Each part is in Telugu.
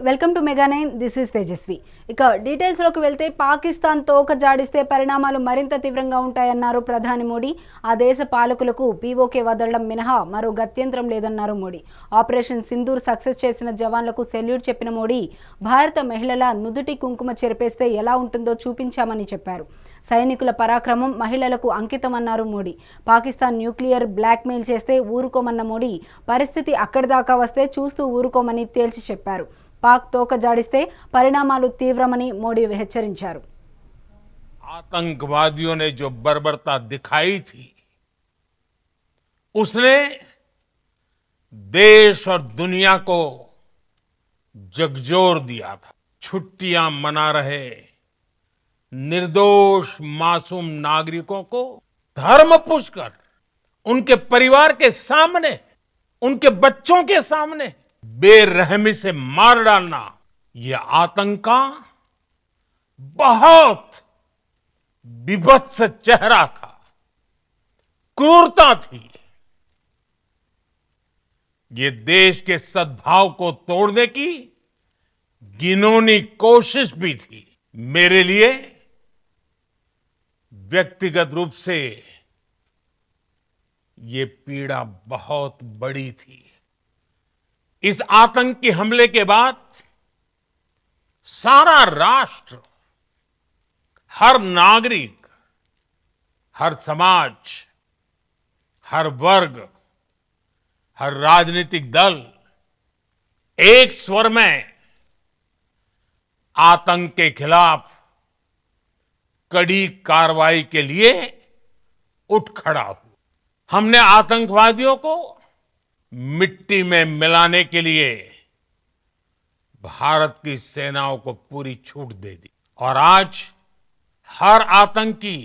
Welcome to mega 9. This is Tejaswi. ఇక డీటెయిల్స్లోకి వెళ్తే పాకిస్తాన్ తోక జాడిస్తే పరిణామాలు మరింత తీవ్రంగా ఉంటాయన్నారు ప్రధాని మోడీ. ఆ దేశ పాలకులకు పీఓకే వదలడం మినహా మరో గత్యంతరం లేదన్నారు మోడీ. ఆపరేషన్ సింధూర్ సక్సెస్ చేసిన జవాన్లకు సెల్యూట్ చెప్పిన మోడీ భారత మహిళల నుదుటి కుంకుమ చెరిపేస్తే ఎలా ఉంటుందో చూపించామని చెప్పారు. సైనికుల పరాక్రమం మహిళలకు అంకితమన్నారు మోడీ. పాకిస్తాన్ న్యూక్లియర్ బ్లాక్మెయిల్ చేస్తే ఊరుకోమన్న మోడీ పరిస్థితి అక్కడి దాకా వస్తే చూస్తూ ఊరుకోమని తేల్చి చెప్పారు. पाक तोक जाडिस्ते परिणामालु तीव्रमनी मोदी हेच्चरिंचारु. आतंकवादियों ने जो बर्बरता दिखाई थी उसने देश और दुनिया को झकझोर दिया था. छुट्टियां मना रहे निर्दोष मासूम नागरिकों को धर्म पुष्कर उनके परिवार के सामने, उनके बच्चों के सामने बेरहमी से मार डालना, यह आतंक का बहुत विभत्स चेहरा था, क्रूरता थी. ये देश के सद्भाव को तोड़ने की घिनौनी कोशिश भी थी. मेरे लिए व्यक्तिगत रूप से ये पीड़ा बहुत बड़ी थी. इस आतंकी हमले के बाद सारा राष्ट्र, हर नागरिक, हर समाज, हर वर्ग, हर राजनीतिक दल एक स्वर में आतंक के खिलाफ कड़ी कार्रवाई के लिए उठ खड़ा हुआ. हमने आतंकवादियों को मिट्टी में मिलाने के लिए भारत की सेनाओं को पूरी छूट दे दी और आज हर आतंकी,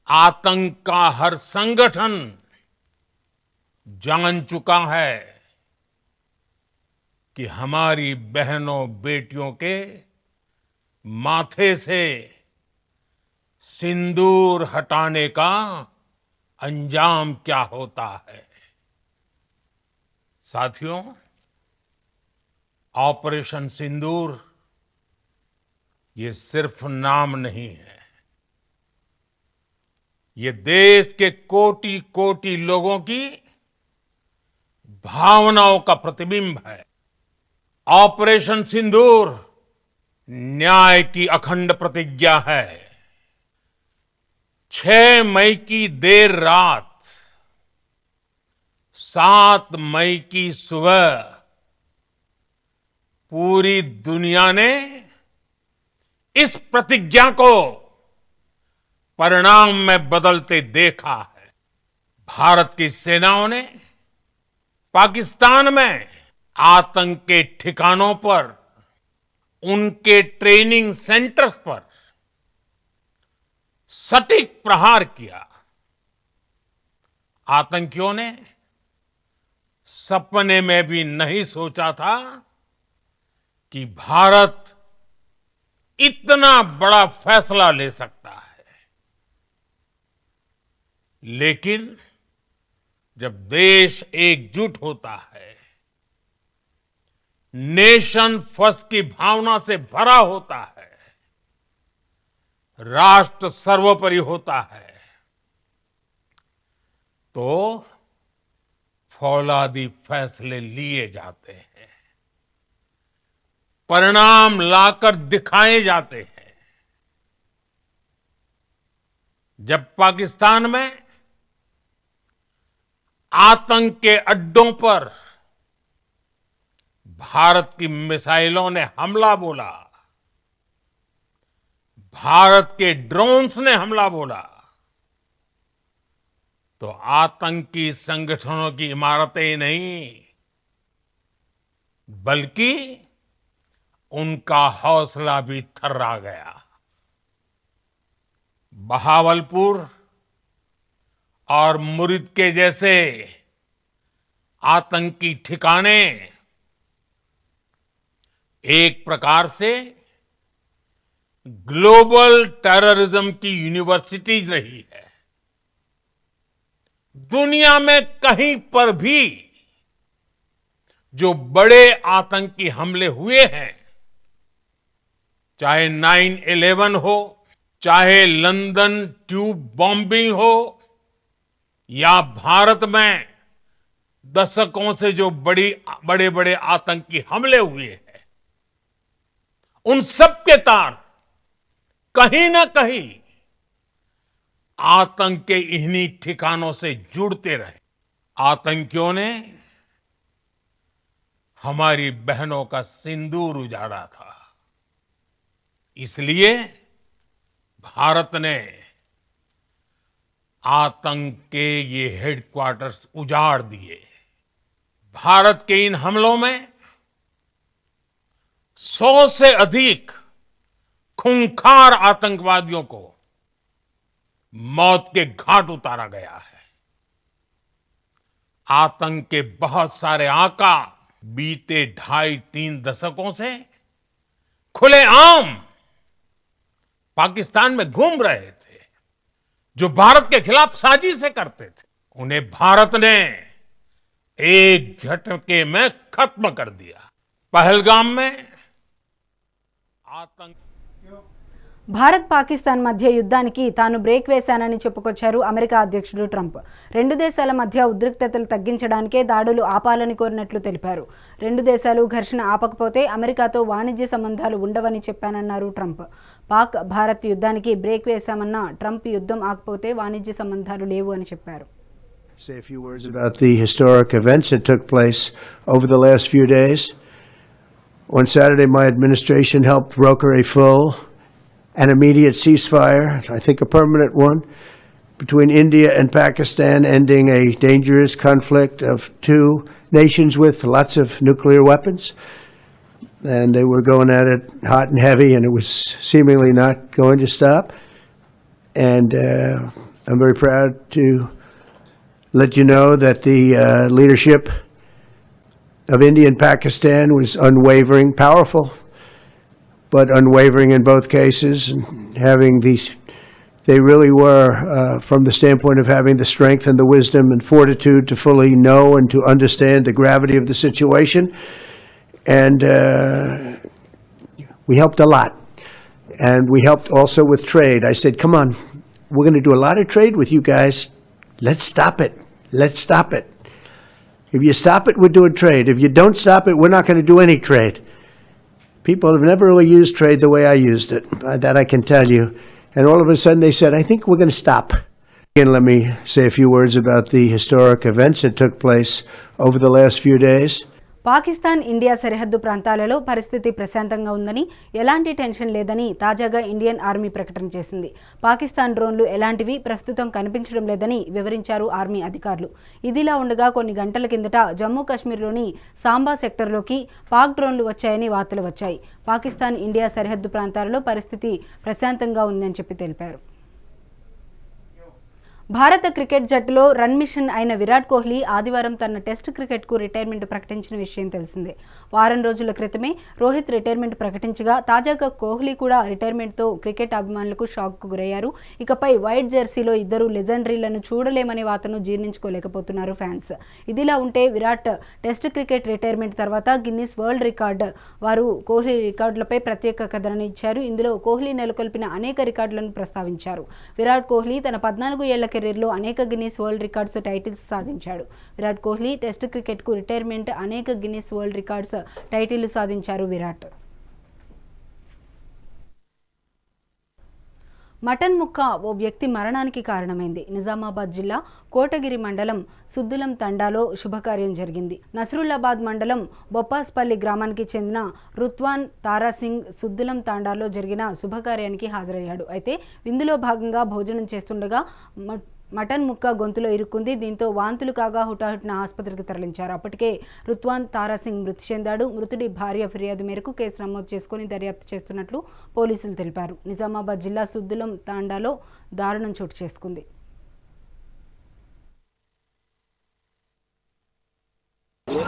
आतंक का हर संगठन जान चुका है कि हमारी बहनों बेटियों के माथे से सिंदूर हटाने का अंजाम क्या होता है. साथियों, ऑपरेशन सिंदूर ये सिर्फ नाम नहीं है, ये देश के कोटि कोटि लोगों की भावनाओं का प्रतिबिंब है. ऑपरेशन सिंदूर न्याय की अखंड प्रतिज्ञा है. 6 मई की देर रात, 7 मई की सुबह पूरी दुनिया ने इस प्रतिज्ञा को परिणाम में बदलते देखा है. भारत की सेनाओं ने पाकिस्तान में आतंक के ठिकानों पर, उनके ट्रेनिंग सेंटर्स पर सटीक प्रहार किया. आतंकियों ने सपने में भी नहीं सोचा था कि भारत इतना बड़ा फैसला ले सकता है. लेकिन जब देश एकजुट होता है, नेशन फर्स्ट की भावना से भरा होता है, राष्ट्र सर्वोपरि होता है, तो फौलादी फैसले लिए जाते हैं, परिणाम लाकर दिखाए जाते हैं. जब पाकिस्तान में आतंक के अड्डों पर भारत की मिसाइलों ने हमला बोला, भारत के ड्रोन्स ने हमला बोला, तो आतंकी संगठनों की इमारतें नहीं बल्कि उनका हौसला भी थर्रा गया. बहावलपुर और मुरिद के जैसे आतंकी ठिकाने एक प्रकार से ग्लोबल टेररिज्म की यूनिवर्सिटीज रही है. दुनिया में कहीं पर भी जो बड़े आतंकी हमले हुए हैं चाहे 9/11 हो, चाहे लंदन ट्यूब बॉम्बिंग हो, या भारत में दशकों से जो बड़े बड़े आतंकी हमले हुए हैं, उन सब के तार कहीं ना कहीं आतंक के इन्हीं ठिकानों से जुड़ते रहे। आतंकियों ने हमारी बहनों का सिंदूर उजाड़ा था, इसलिए भारत ने आतंक के ये हेडक्वार्टर्स उजाड़ दिए। भारत के इन हमलों में 100 से अधिक खूंखार आतंकवादियों को मौत के घाट उतारा गया है। आतंक के बहुत सारे आका बीते 2.5-3 दशकों से खुलेआम पाकिस्तान में घूम रहे थे, जो भारत के खिलाफ साजिशें करते थे। उन्हें भारत ने एक झटके में खत्म कर दिया। पहलगाम में आतंक భారత్ పాకిస్తాన్ మధ్య యుద్ధానికి తాను బ్రేక్ వేశానని చెప్పుకొచ్చారు అమెరికా అధ్యక్షుడు ట్రంప్. రెండు దేశాల మధ్య ఉద్రిక్తతలు తగ్గించడానికే దాడులు ఆపాలని కోరినట్లు తెలిపారు. రెండు దేశాలు ఘర్షణ ఆపకపోతే అమెరికాతో వాణిజ్య సంబంధాలు ఉండవని చెప్పానన్నారు ట్రంప్. పాక్ భారత్ యుద్ధానికి బ్రేక్ వేశామన్న ట్రంప్ యుద్ధం ఆగకపోతే వాణిజ్య సంబంధాలు లేవు అని చెప్పారు. Say a few words about the historic events that took place over the last few days. On Saturday, my administration helped broker a full an immediate ceasefire, I think a permanent one, between India and Pakistan, ending a dangerous conflict of two nations with lots of nuclear weapons. And they were going at it hot and heavy, and it was seemingly not going to stop. And I'm very proud to let you know that the leadership of India and Pakistan was unwavering, powerful, but unwavering in both cases, and having these, they really were, from the standpoint of having the strength and the wisdom and fortitude to fully know and to understand the gravity of the situation. And we helped a lot. And we helped also with trade. I said, come on, we're going to do a lot of trade with you guys. Let's stop it. Let's stop it. If you stop it, we're doing trade. If you don't stop it, we're not going to do any trade. People have never really used trade the way I used it. That I can tell you. And all of a sudden they said, I think we're going to stop. Again, let me say a few words about the historic events that took place over the last few days. Pakistan India సరిహద్దు ప్రాంతాలలో పరిస్థితి ప్రశాంతంగా ఉందని, ఎలాంటి టెన్షన్ లేదని తాజాగా ఇండియన్ ఆర్మీ ప్రకటన చేసింది. పాకిస్తాన్ డ్రోన్లు ఎలాంటివి ప్రస్తుతం కనిపించడం లేదని వివరించారు ఆర్మీ అధికారులు. ఇదిలా ఉండగా కొన్ని గంటల కిందట జమ్మూ కాశ్మీర్లోని సాంబా సెక్టర్లోకి పాక్ డ్రోన్లు వచ్చాయని వార్తలు వచ్చాయి. పాకిస్తాన్ ఇండియా సరిహద్దు ప్రాంతాలలో పరిస్థితి ప్రశాంతంగా ఉందని చెప్పి తెలిపారు. భారత క్రికెట్ జట్టులో రన్ మిషన్ అయిన విరాట్ కోహ్లీ ఆదివారం తన టెస్ట్ క్రికెట్కు రిటైర్మెంట్ ప్రకటించిన విషయం తెలిసిందే. వారం రోజుల క్రితమే రోహిత్ రిటైర్మెంట్ ప్రకటించగా తాజాగా కోహ్లీ కూడా రిటైర్మెంట్తో క్రికెట్ అభిమానులకు షాక్కు గురయ్యారు. ఇకపై వైట్ జెర్సీలో ఇద్దరు లెజెండరీలను చూడలేమనే వార్తను జీర్ణించుకోలేకపోతున్నారు ఫ్యాన్స్. ఇదిలా ఉంటే విరాట్ టెస్ట్ క్రికెట్ రిటైర్మెంట్ తర్వాత గిన్నిస్ వరల్డ్ రికార్డ్ వారు కోహ్లీ రికార్డులపై ప్రత్యేక కథనాన్ని ఇచ్చారు. ఇందులో కోహ్లీ నెలకొల్పిన అనేక రికార్డులను ప్రస్తావించారు. విరాట్ కోహ్లీ తన 14 ఏళ్ల కెరీర్లో అనేక గిన్నిస్ వరల్డ్ రికార్డ్స్ టైటిల్స్ సాధించాడు. విరాట్ కోహ్లీ టెస్ట్ క్రికెట్కు రిటైర్మెంట్, అనేక గిన్నిస్ వరల్డ్ రికార్డ్స్ టైటిళ్లు సాధించారు విరాట్. మటన్ ముక్క ఓ వ్యక్తి మరణానికి కారణమైంది. నిజామాబాద్ జిల్లా కోటగిరి మండలం సుద్దులం తండాలో శుభకార్యం జరిగింది. నస్రుల్లాబాద్ మండలం బొప్పాస్పల్లి గ్రామానికి చెందిన రుత్వాన్ తారాసింగ్ సుద్దులం తండాలో జరిగిన శుభకార్యానికి హాజరయ్యాడు. అయితే విందులో భాగంగా భోజనం చేస్తుండగా మటన్ ముక్క గొంతులో ఇరుక్కుంది. దీంతో వాంతులు కాగా హుటాహుటిన ఆసుపత్రికి తరలించారు. అప్పటికే రుత్వాన్ తారాసింగ్ మృతి చెందాడు. మృతుడి భార్య ఫిర్యాదు మేరకు కేసు నమోదు చేసుకుని దర్యాప్తు చేస్తున్నట్లు పోలీసులు తెలిపారు. నిజామాబాద్ జిల్లా సుద్దులం తాండాలో దారుణం చోటు చేసుకుంది.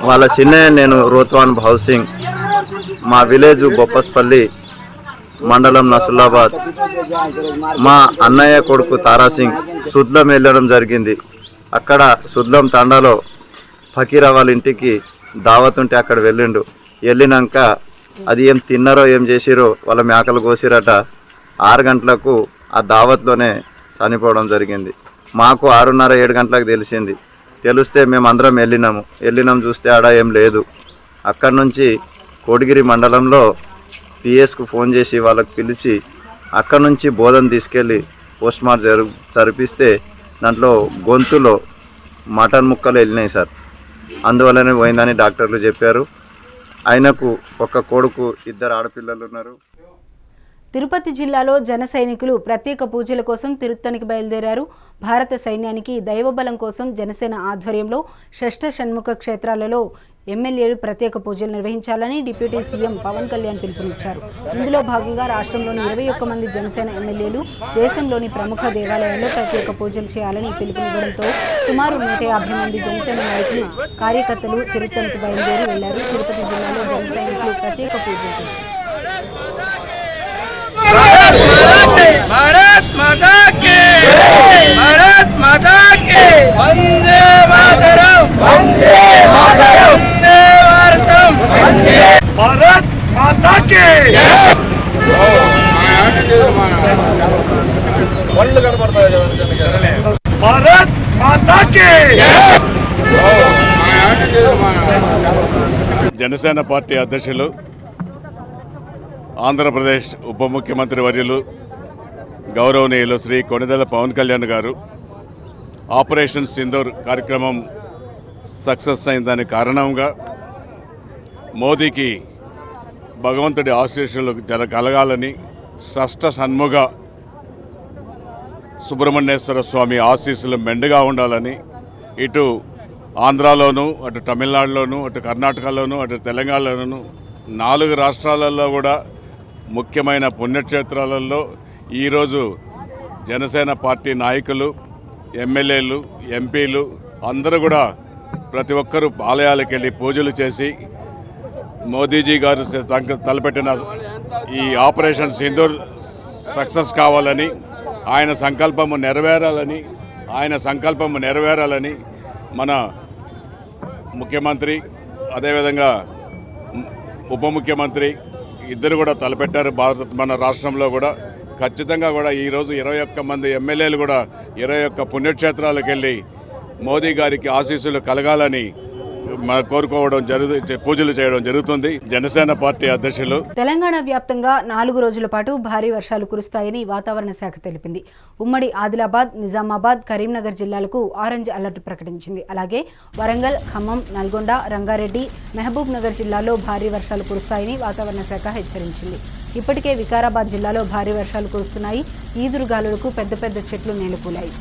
వాళ్ళ చిన్నయ్య నేను రుత్వాన్ హౌసింగ్, మా విలేజ్ బొప్పస్పల్లి మండలం నసుల్లాబాద్. మా అన్నయ్య కొడుకు తారాసింగ్ సుద్లం వెళ్ళడం జరిగింది. అక్కడ సుద్లం తండాలో ఫకీరా వాళ్ళ ఇంటికి దావత్ ఉంటే అక్కడ వెళ్ళిండు. వెళ్ళినాక అది ఏం తిన్నారో ఏం చేసిరో వాళ్ళ మేకలు కోసిరట 6 గంటలకు ఆ దావత్లోనే చనిపోవడం జరిగింది. మాకు 6:30 7 గంటలకు తెలిసింది. తెలిస్తే మేము అందరం వెళ్ళినాం చూస్తే ఆడ ఏం లేదు. అక్కడి నుంచి కోటగిరి మండలంలో పిఎస్కు ఫోన్ చేసి వాళ్ళకి పిలిచి అక్కడి నుంచి బోధన తీసుకెళ్ళి పోస్ట్మార్టం జరిపిస్తే దాంట్లో గొంతులో మటన్ ముక్కలు వెళ్ళినాయి సార్. అందువల్లనే పోయిందని డాక్టర్లు చెప్పారు. ఆయనకు ఒక కొడుకు 2 ఆడపిల్లలు ఉన్నారు. తిరుపతి జిల్లాలో జన సైనికులు ప్రత్యేక పూజల కోసం తిరుత్తనికి బయలుదేరారు. భారత సైన్యానికి దైవబలం కోసం జనసేన ఆధ్వర్యంలో షష్ఠ షణ్ముఖ క్షేత్రాలలో ఎమ్మెల్యేలు ప్రత్యేక పూజలు నిర్వహించాలని డిప్యూటీ సీఎం పవన్ కళ్యాణ్ పిలుపునిచ్చారు. ఇందులో భాగంగా రాష్ట్రంలోని 21 మంది జనసేన ఎమ్మెల్యేలు దేశంలోని ప్రముఖ దేవాలయాల్లో ప్రత్యేక పూజలు చేయాలని పిలుపునివ్వడంతో సుమారు 150 మంది జనసేన నాయకులు కార్యకర్తలు తిరుత్తనికి బయలుదేరి వెళ్లారు. తిరుపతి జిల్లాలో జన సైనికులు ప్రత్యేక పూజలు చేశారు. भारत माता की भारत माता की वंदे मातरम वंदे मातरम वंदे भारतम वंदे भारत माता की ఒళ్ళు కనబడతాయి కదా భారత్ మాతా की జనసేన పార్టీ అధ్యక్షులు ఆంధ్రప్రదేశ్ ఉప ముఖ్యమంత్రి వర్యులు గౌరవనీయులు శ్రీ కొణిదెల పవన్ కళ్యాణ్ గారు ఆపరేషన్ సింధూర్ కార్యక్రమం సక్సెస్ అయిన దానికి కారణంగా మోదీకి భగవంతుడి ఆశీస్సులు కలగాలని షష్ఠ షణ్ముఖ సుబ్రహ్మణ్యేశ్వర స్వామి ఆశీస్సులు మెండుగా ఉండాలని ఇటు ఆంధ్రాలోను అటు తమిళనాడులోను అటు కర్ణాటకలోను అటు తెలంగాణలోను 4 రాష్ట్రాలలో కూడా ముఖ్యమైన పుణ్యక్షేత్రాలలో ఈరోజు జనసేన పార్టీ నాయకులు ఎమ్మెల్యేలు ఎంపీలు అందరూ కూడా ప్రతి ఒక్కరూ ఆలయాలకు వెళ్ళి పూజలు చేసి మోదీజీ గారు తలపెట్టిన ఈ ఆపరేషన్ సింధూర్ సక్సెస్ కావాలని ఆయన సంకల్పము నెరవేరాలని మన ముఖ్యమంత్రి అదేవిధంగా ఉప ముఖ్యమంత్రి ఇద్దరు కూడా తలపెట్టారు. మన రాష్ట్రంలో కూడా ఖచ్చితంగా కూడా ఈరోజు 21 మంది ఎమ్మెల్యేలు కూడా 21 పుణ్యక్షేత్రాలకు వెళ్ళి మోదీ గారికి ఆశీస్సులు కలగాలని కోరుకోవడం పూజలు చేయడం జరుగుతుంది. జనసేన పార్టీ అధ్యక్షులు తెలంగాణ వ్యాప్తంగా 4 రోజుల పాటు భారీ వర్షాలు కురుస్తాయని వాతావరణ శాఖ తెలిపింది. ఉమ్మడి ఆదిలాబాద్, నిజామాబాద్, కరీంనగర్ జిల్లాలకు ఆరెంజ్ అలర్ట్ ప్రకటించింది. అలాగే వరంగల్, ఖమ్మం, నల్గొండ, రంగారెడ్డి, మహబూబ్ నగర్ జిల్లాల్లో భారీ వర్షాలు కురుస్తాయని వాతావరణ శాఖ హెచ్చరించింది. ఇప్పటికే వికారాబాద్ జిల్లాలో భారీ వర్షాలు కురుస్తున్నాయి. ఈదురుగాలులకు పెద్ద పెద్ద చెట్లు నేలకూలాయి.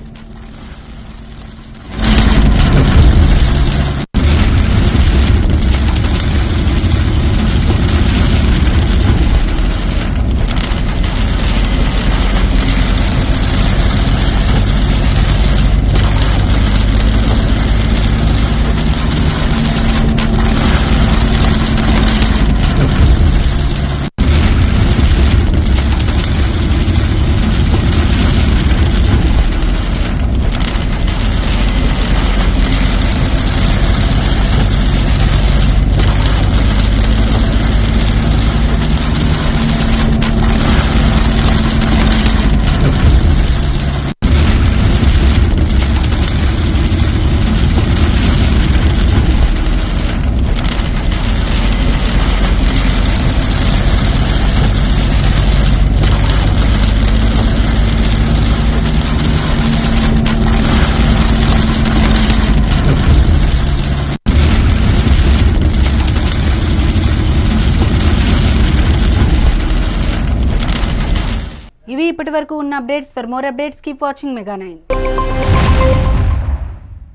ఇవి ఇప్పటివరకు ఉన్న updates. For more updates keep watching mega 9.